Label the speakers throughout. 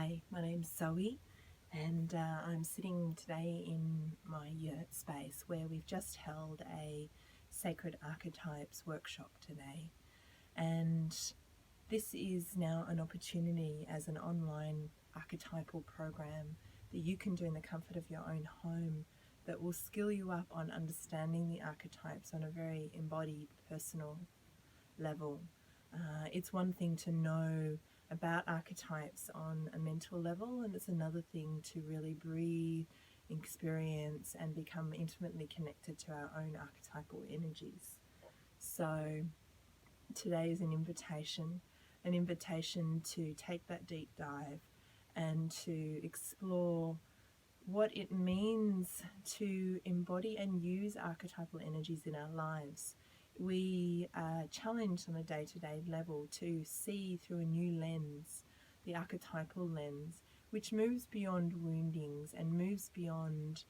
Speaker 1: Hi, my name's Zoe, and I'm sitting today in my yurt space where we've just held a Sacred Archetypes workshop today. And this is now an opportunity as an online archetypal program that you can do in the comfort of your own home that will skill you up on understanding the archetypes on a very embodied, personal level. It's one thing to know about archetypes on a mental level, and it's another thing to really breathe, experience, and become intimately connected to our own archetypal energies. So today is an invitation to take that deep dive and to explore what it means to embody and use archetypal energies in our lives. We are challenged on a day-to-day level to see through a new lens, the archetypal lens, which moves beyond woundings and moves beyond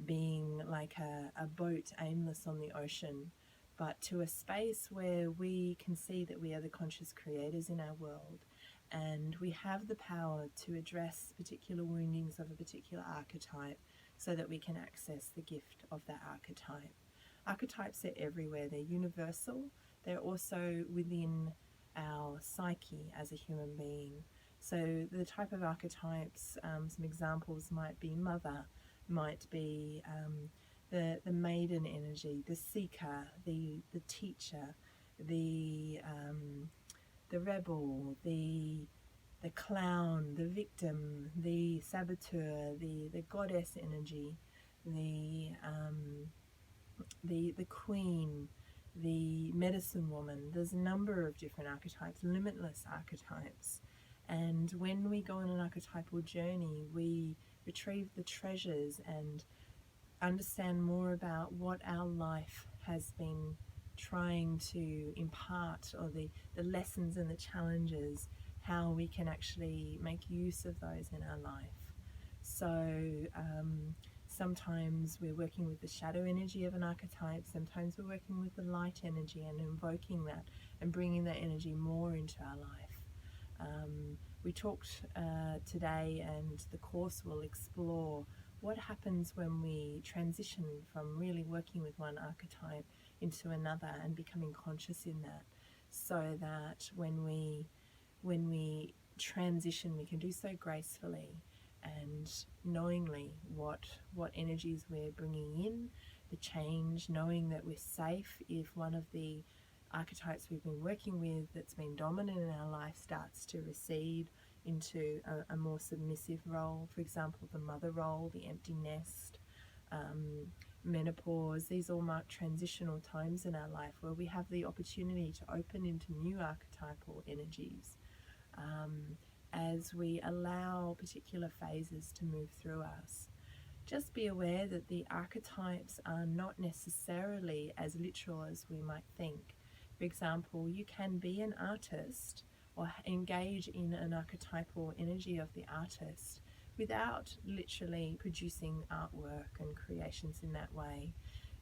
Speaker 1: being like a boat aimless on the ocean, but to a space where we can see that we are the conscious creators in our world, and we have the power to address particular woundings of a particular archetype so that we can access the gift of that archetype. Archetypes are everywhere, they're universal, they're also within our psyche as a human being. So the type of archetypes, some examples might be mother, might be the maiden energy, the seeker, the teacher, the rebel, the clown, the victim, the saboteur, the goddess energy, the queen, the medicine woman. There's a number of different archetypes, limitless archetypes. And when we go on an archetypal journey, we retrieve the treasures and understand more about what our life has been trying to impart, or the lessons and the challenges, how we can actually make use of those in our life. So sometimes we're working with the shadow energy of an archetype, sometimes we're working with the light energy and invoking that and bringing that energy more into our life. We talked today, and the course will explore what happens when we transition from really working with one archetype into another and becoming conscious in that, so that when we transition, we can do so gracefully and knowingly what energies we're bringing in, the change, knowing that we're safe if one of the archetypes we've been working with that's been dominant in our life starts to recede into a more submissive role. For example, the mother role, the empty nest, menopause. These all mark transitional times in our life where we have the opportunity to open into new archetypal energies as we allow particular phases to move through us. Just be aware that the archetypes are not necessarily as literal as we might think. For example, you can be an artist or engage in an archetypal energy of the artist without literally producing artwork and creations in that way.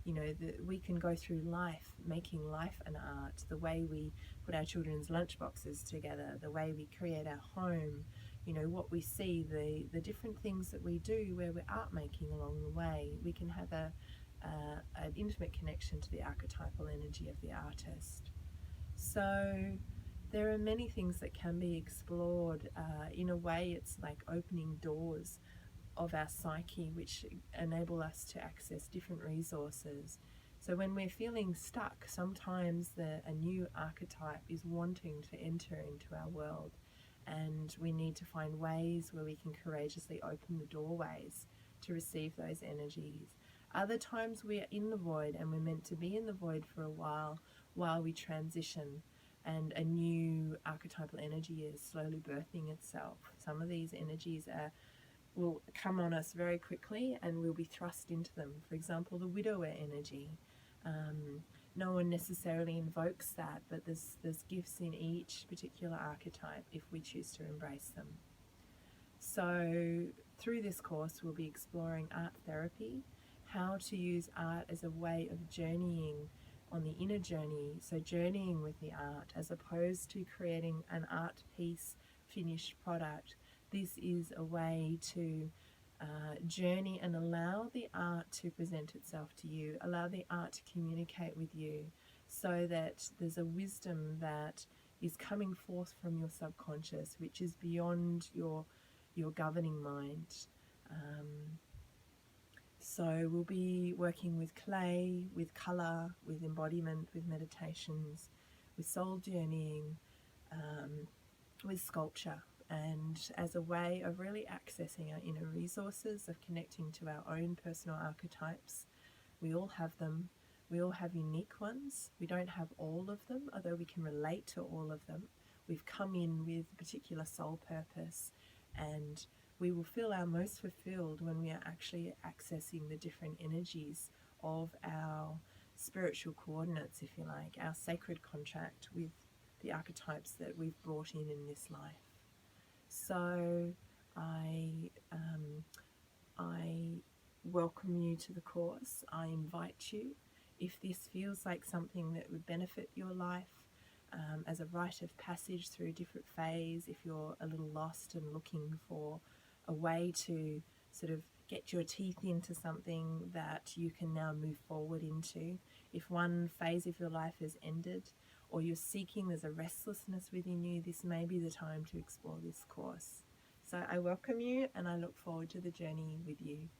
Speaker 1: You know, we can go through life making life an art, the way we put our children's lunchboxes together, the way we create our home, you know, what we see, the different things that we do where we're art making along the way. We can have an intimate connection to the archetypal energy of the artist. So there are many things that can be explored. In a way, it's like opening doors of our psyche which enable us to access different resources. So when we're feeling stuck, sometimes a new archetype is wanting to enter into our world, and we need to find ways where we can courageously open the doorways to receive those energies. Other times we are in the void, and we're meant to be in the void for a while we transition, and a new archetypal energy is slowly birthing itself. Some of these energies will come on us very quickly, and we'll be thrust into them. For example, the widower energy. No one necessarily invokes that, but there's gifts in each particular archetype if we choose to embrace them. So through this course, we'll be exploring art therapy, how to use art as a way of journeying on the inner journey, so journeying with the art as opposed to creating an art piece, finished product This is a way to journey and allow the art to present itself to you, allow the art to communicate with you, so that there's a wisdom that is coming forth from your subconscious, which is beyond your governing mind. So we'll be working with clay, with colour, with embodiment, with meditations, with soul journeying, with sculpture, and as a way of really accessing our inner resources, of connecting to our own personal archetypes. We all have them. We all have unique ones. We don't have all of them, although we can relate to all of them. We've come in with a particular soul purpose, and we will feel our most fulfilled when we are actually accessing the different energies of our spiritual coordinates, if you like, our sacred contract with the archetypes that we've brought in this life. So I welcome you to the course. I invite you, if this feels like something that would benefit your life, as a rite of passage through a different phase, if you're a little lost and looking for a way to sort of get your teeth into something that you can now move forward into. If one phase of your life has ended, or you're seeking, there's a restlessness within you, this may be the time to explore this course. So I welcome you, and I look forward to the journey with you.